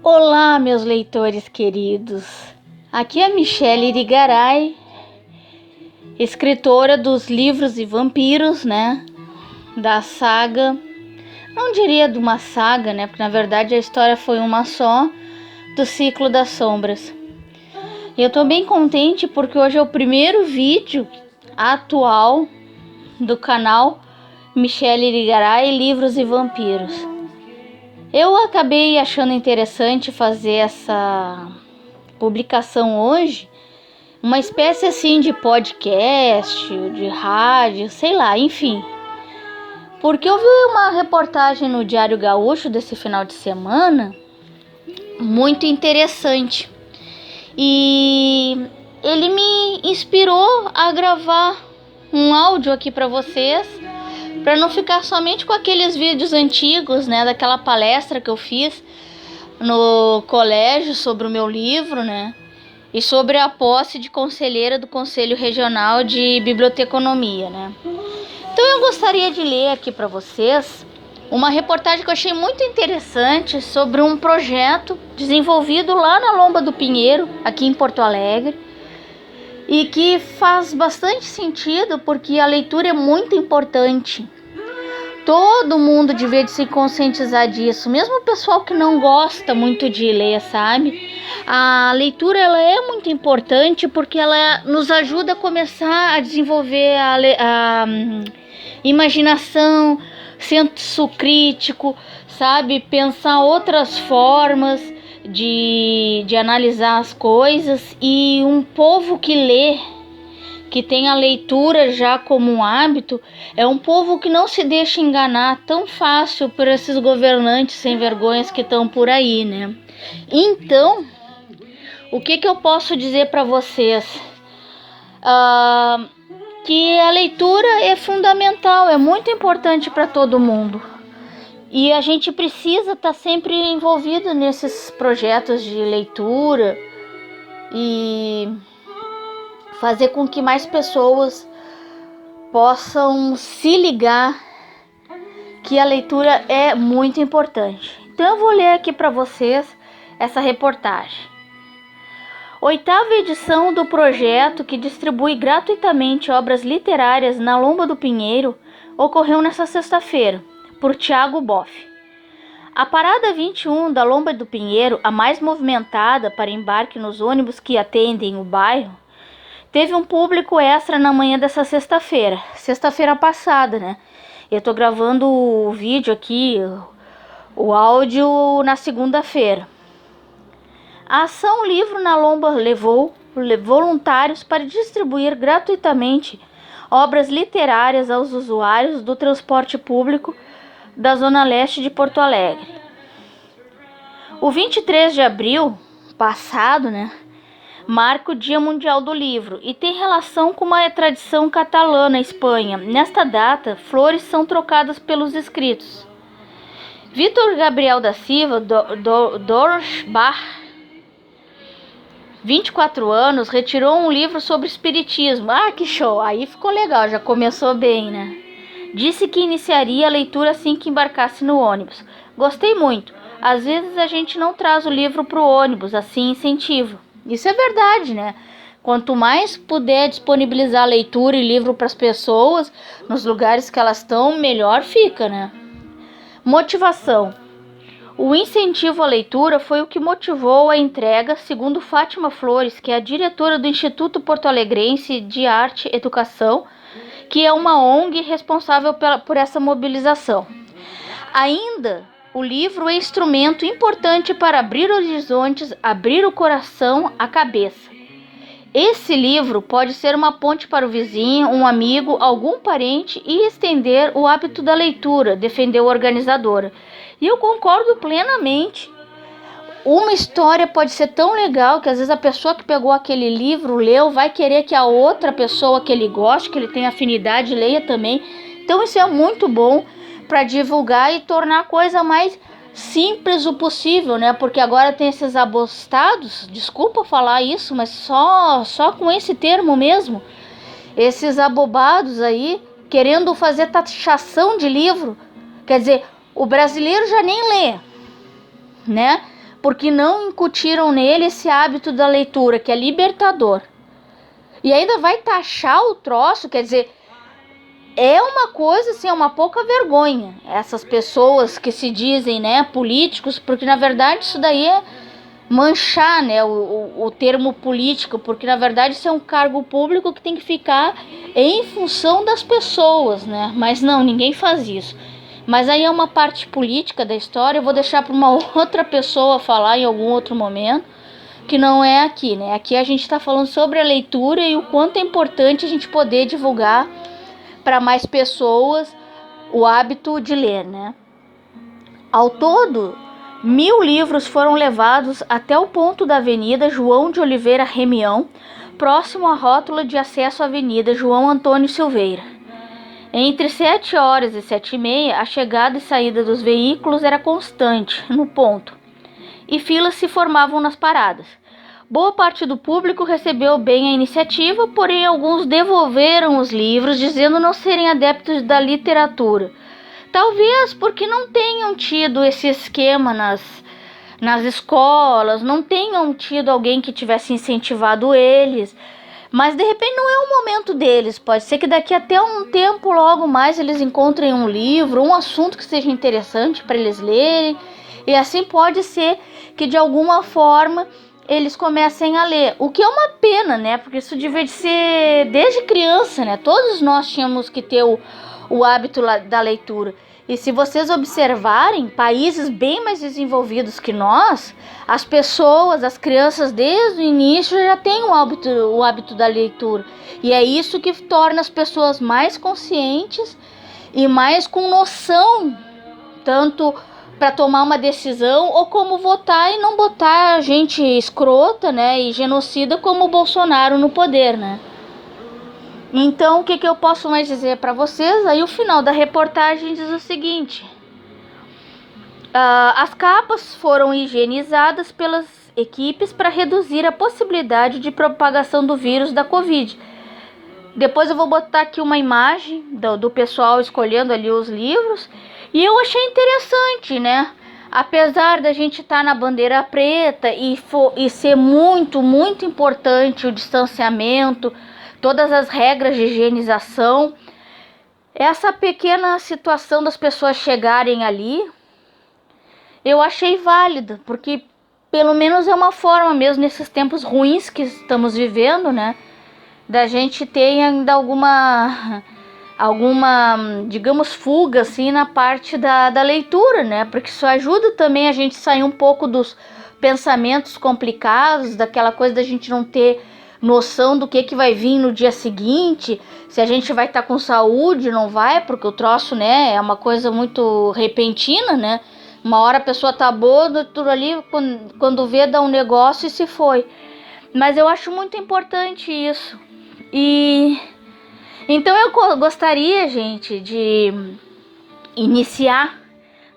Olá, meus leitores queridos. Aqui é a Michele Irigaray, escritora dos Livros e Vampiros, né? Da saga, não diria de uma saga, né? Porque na verdade a história foi uma só, do Ciclo das Sombras. E eu tô bem contente porque hoje é o primeiro vídeo atual do canal Michele Irigaray, Livros e Vampiros. Eu acabei achando interessante fazer essa publicação hoje, uma espécie assim de podcast, de rádio, sei lá, enfim. Porque eu vi uma reportagem no Diário Gaúcho desse final de semana, muito interessante. E ele me inspirou a gravar um áudio aqui para vocês, para não ficar somente com aqueles vídeos antigos, né, daquela palestra que eu fiz no colégio sobre o meu livro, né, e sobre a posse de conselheira do Conselho Regional de Biblioteconomia, né. Então eu gostaria de ler aqui para vocês uma reportagem que eu achei muito interessante sobre um projeto desenvolvido lá na Lomba do Pinheiro, aqui em Porto Alegre, e que faz bastante sentido porque a leitura é muito importante. Todo mundo devia de se conscientizar disso, mesmo o pessoal que não gosta muito de ler, sabe? A leitura ela é muito importante porque ela nos ajuda a começar a desenvolver a imaginação, senso crítico, sabe? Pensar outras formas de analisar as coisas. E um povo que lê, que tem a leitura já como um hábito, é um povo que não se deixa enganar tão fácil por esses governantes sem vergonhas que estão por aí, né? Então, o que eu posso dizer para vocês? Que a leitura é fundamental, é muito importante para todo mundo. E a gente precisa estar sempre envolvido nesses projetos de leitura e fazer com que mais pessoas possam se ligar que a leitura é muito importante. Então eu vou ler aqui para vocês essa reportagem. 8ª edição do projeto que distribui gratuitamente obras literárias na Lomba do Pinheiro ocorreu nesta sexta-feira, por Tiago Boff. A parada 21 da Lomba do Pinheiro, a mais movimentada para embarque nos ônibus que atendem o bairro, teve um público extra na manhã dessa sexta-feira passada, né? Eu tô gravando o vídeo aqui, o áudio, na segunda-feira. A ação Livro na Lomba levou voluntários para distribuir gratuitamente obras literárias aos usuários do transporte público da Zona Leste de Porto Alegre. O 23 de abril passado, né, marca o Dia Mundial do Livro e tem relação com uma tradição catalã na Espanha. Nesta data, flores são trocadas pelos escritos. Vítor Gabriel da Silva Dorsbach, 24 anos, retirou um livro sobre espiritismo. Ah, que show! Aí ficou legal, já começou bem, né? Disse que iniciaria a leitura assim que embarcasse no ônibus. Gostei muito. Às vezes a gente não traz o livro pro ônibus, assim incentivo. Isso é verdade, né? Quanto mais puder disponibilizar leitura e livro para as pessoas, nos lugares que elas estão, melhor fica, né? Motivação. O incentivo à leitura foi o que motivou a entrega, segundo Fátima Flores, que é a diretora do Instituto Porto Alegrense de Arte e Educação, que é uma ONG responsável por essa mobilização. Ainda, o livro é instrumento importante para abrir horizontes, abrir o coração, a cabeça. Esse livro pode ser uma ponte para o vizinho, um amigo, algum parente e estender o hábito da leitura, defendeu a organizadora. E eu concordo plenamente. Uma história pode ser tão legal que às vezes a pessoa que pegou aquele livro, leu, vai querer que a outra pessoa que ele goste, que ele tem afinidade, leia também. Então isso é muito bom para divulgar e tornar a coisa mais simples o possível, né? Porque agora tem esses abostados, desculpa falar isso, mas só com esse termo mesmo, esses abobados aí, querendo fazer taxação de livro. Quer dizer, o brasileiro já nem lê, né? porque não incutiram nele esse hábito da leitura, que é libertador. E ainda vai taxar o troço, quer dizer, é uma coisa assim, é uma pouca vergonha, essas pessoas que se dizem, né, políticos, porque na verdade isso daí é manchar, né, o termo político, porque na verdade isso é um cargo público que tem que ficar em função das pessoas, né, mas não, ninguém faz isso. Mas aí é uma parte política da história, eu vou deixar para uma outra pessoa falar em algum outro momento, que não é aqui, né, aqui a gente está falando sobre a leitura e o quanto é importante a gente poder divulgar para mais pessoas o hábito de ler, né. Ao todo, 1000 livros foram levados até o ponto da Avenida João de Oliveira Remião, próximo à rótula de acesso à Avenida João Antônio Silveira. Entre 7 horas e 7h30, a chegada e saída dos veículos era constante no ponto, e filas se formavam nas paradas. Boa parte do público recebeu bem a iniciativa, porém alguns devolveram os livros, dizendo não serem adeptos da literatura. Talvez porque não tenham tido esse esquema nas escolas, não tenham tido alguém que tivesse incentivado eles, mas de repente não é o momento deles. Pode ser que daqui até um tempo, logo mais, eles encontrem um livro, um assunto que seja interessante para eles lerem, e assim pode ser que de alguma forma eles comecem a ler, o que é uma pena, né? Porque isso devia de ser desde criança, né? Todos nós tínhamos que ter o hábito da leitura. E se vocês observarem, países bem mais desenvolvidos que nós, as pessoas, as crianças desde o início já têm o hábito da leitura. E é isso que torna as pessoas mais conscientes e mais com noção, tanto para tomar uma decisão ou como votar e não botar gente escrota, né, e genocida como o Bolsonaro no poder, né. Então, o que eu posso mais dizer para vocês? Aí o final da reportagem diz o seguinte: as capas foram higienizadas pelas equipes para reduzir a possibilidade de propagação do vírus da Covid. Depois eu vou botar aqui uma imagem do pessoal escolhendo ali os livros. E eu achei interessante, né? Apesar da gente estar na bandeira preta e ser muito, muito importante o distanciamento, todas as regras de higienização, essa pequena situação das pessoas chegarem ali, eu achei válida, porque pelo menos é uma forma mesmo nesses tempos ruins que estamos vivendo, né? Da gente ter ainda alguma, digamos, fuga assim na parte da leitura, né? Porque isso ajuda também a gente sair um pouco dos pensamentos complicados, daquela coisa da gente não ter noção do que vai vir no dia seguinte, se a gente vai estar com saúde, não vai, porque o troço, né, é uma coisa muito repentina, né? Uma hora a pessoa tá boa, tudo ali, quando vê, dá um negócio e se foi. Mas eu acho muito importante isso. E então eu gostaria, gente, de iniciar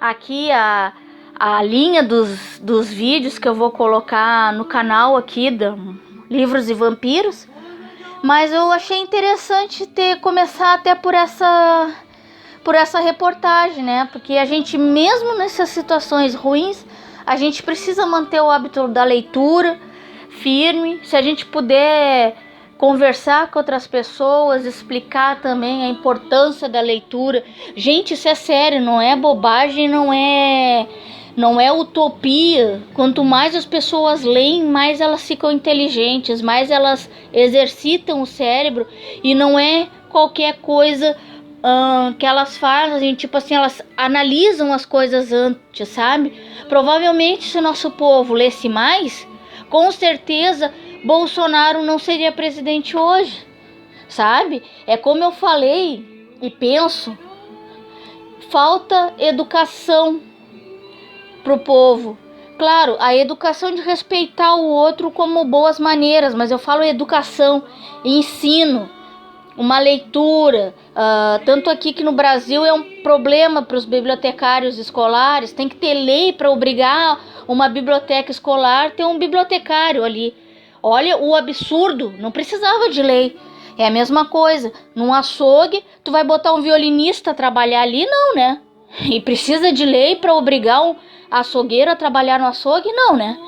aqui a linha dos vídeos que eu vou colocar no canal aqui da Livros e Vampiros, mas eu achei interessante começar até por essa reportagem, né? Porque a gente, mesmo nessas situações ruins, a gente precisa manter o hábito da leitura firme. Se a gente puder conversar com outras pessoas, explicar também a importância da leitura. Gente, isso é sério, não é bobagem, não é utopia. Quanto mais as pessoas leem, mais elas ficam inteligentes, mais elas exercitam o cérebro, e não é qualquer coisa que elas fazem, tipo assim, elas analisam as coisas antes, sabe? Provavelmente, se nosso povo lesse mais, com certeza Bolsonaro não seria presidente hoje, sabe? É como eu falei e penso, falta educação pro povo. Claro, a educação de respeitar o outro como boas maneiras, mas eu falo educação, ensino, uma leitura. Tanto aqui que no Brasil é um problema para os bibliotecários escolares, tem que ter lei para obrigar uma biblioteca escolar a ter um bibliotecário ali. Olha o absurdo, não precisava de lei. É a mesma coisa, num açougue, tu vai botar um violinista a trabalhar ali? Não, né? E precisa de lei para obrigar açougueiro a trabalhar no açougue, não, né?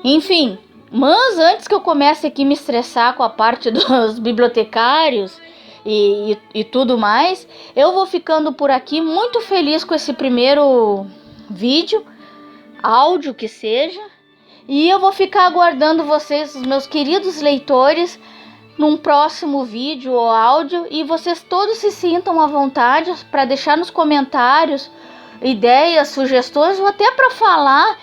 Enfim, mas antes que eu comece aqui a me estressar com a parte dos bibliotecários e tudo mais, eu vou ficando por aqui muito feliz com esse primeiro vídeo, áudio que seja, e eu vou ficar aguardando vocês, os meus queridos leitores, num próximo vídeo ou áudio, e vocês todos se sintam à vontade para deixar nos comentários ideias, sugestões, ou até para falar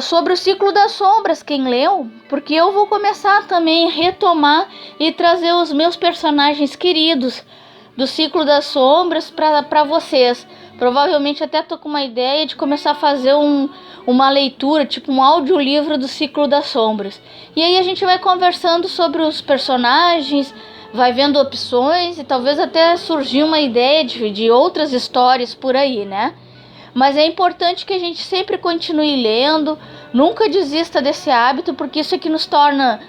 sobre o Ciclo das Sombras, quem leu, porque eu vou começar também a retomar e trazer os meus personagens queridos do Ciclo das Sombras para vocês. Provavelmente até tô com uma ideia de começar a fazer uma leitura, tipo um audiolivro do Ciclo das Sombras. E aí a gente vai conversando sobre os personagens, vai vendo opções e talvez até surgir uma ideia de outras histórias por aí, né? Mas é importante que a gente sempre continue lendo, nunca desista desse hábito, porque isso é que nos torna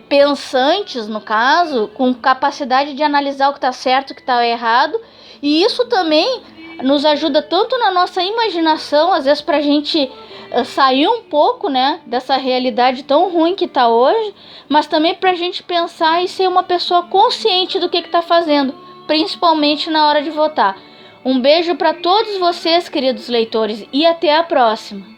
pensantes, no caso, com capacidade de analisar o que está certo e o que está errado. E isso também nos ajuda tanto na nossa imaginação, às vezes para a gente sair um pouco, né, dessa realidade tão ruim que está hoje, mas também para a gente pensar e ser uma pessoa consciente do que está fazendo, principalmente na hora de votar. Um beijo para todos vocês, queridos leitores, e até a próxima!